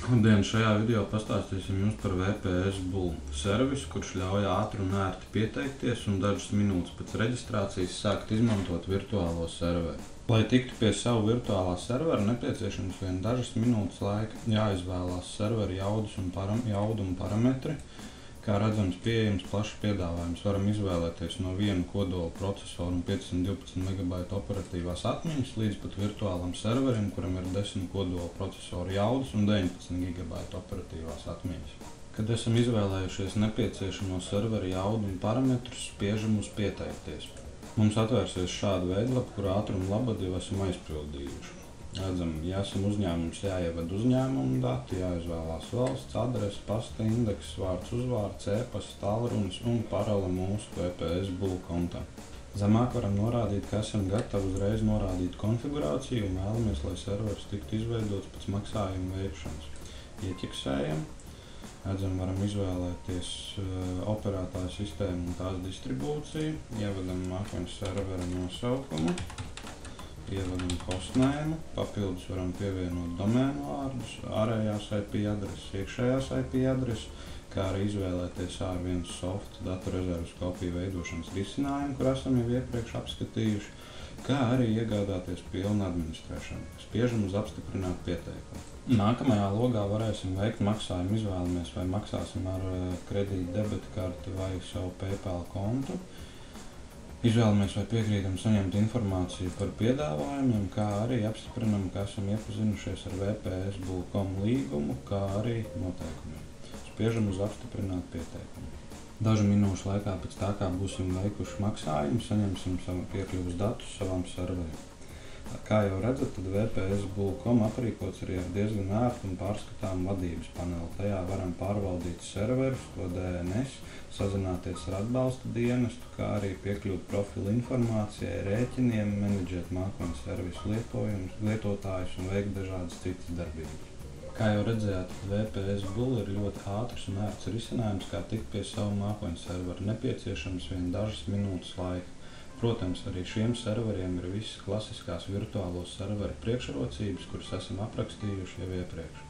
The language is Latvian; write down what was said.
Labdien, šajā video pastāstīsim jums par VPS Bull servisu, kurš ļauj ātri un ērti pieteikties un dažas minūtes pēc reģistrācijas sākt izmantot virtuālo serveri. Lai tiktu pie savu virtuālā servera, nepieciešams vien dažas minūtes laika. Jāizvēlās servera jaudu un parametri. Kā redzams, pieejams plašs piedāvājums. Varam izvēlēties no viena kodola procesora un 512 MB operatīvās atmiņas līdz pat virtuālam serverim, kuram ir 10 kodola procesora jaudas un 19 GB operatīvās atmiņas. Kad esam izvēlējušies nepieciešamo servera jaudu un parametrus, spiežam uz pieteikties. Mums atvērsies šāda veidlapa, kur ātrumu labad jau esam aizpildījuši. Redzam, ja esam uzņēmums, jāievada uzņēmuma dati, jāizvēlās valsts, adrese, pasta indeks, vārds, uzvārds, e-pasta, tālrunis un parole mūsu VPS Bull kontam. Zemāk varam norādīt, ka esam gatavi uzreiz norādīt konfigurāciju un vēlamies, lai serveris tiktu izveidots pēc maksājuma veikšanas. Ieķeksējam. Redzam, varam izvēlēties operētāju sistēmu un tās distribūciju. Ievadam mākoņu servera nosaukumu. Ievadam hostnēmu, papildus varam pievienot domēnu vārdus, ārējās IP adreses, iekšējās IP adreses, kā arī izvēlēties ārvienas soft datu rezerves kopiju veidošanas risinājumu, kur esam jau iepriekš apskatījuši, kā arī iegādāties pilnu administrēšanu. Spiežam uz apstiprināt pieteikumu. Nākamajā logā varēsim veikt maksājumu, izvēlamies, vai maksāsim ar kredīta debetkarti vai savu PayPal kontu. Izvēlamies, vai piekrītam saņemt informāciju par piedāvājumiem, kā arī apstiprinam, ka esam iepazinušies ar VPS.com līgumu, kā arī noteikumiem. Spiežam uz apstiprināt pieteikumu. Dažu minūšu laikā pēc tā, kā būsim veikuši maksājumu, saņemsim savu piekļuvas datus savam serverim. Kā jau redzat, tad VPS.com aprīkots arī ar diezgan ērtu un pārskatāmu vadības paneli. Tajā varam pārvaldīt serverus, to DNS, sazināties ar atbalsta dienestu, kā arī piekļūt profilu informācijai, rēķiniem, menedžēt mākoņu servisu lietotājus un veikt dažādas citas darbības. Kā jau redzējāt, VPS Bull ir ļoti ātrs un ērts risinājums, kā tikt pie savu mākoņu serveru. Nepieciešams vien dažas minūtes laika. Protams, arī šiem serveriem ir visas klasiskās virtuālo serveru priekšrocības, kuras esam aprakstījuši jau iepriekš.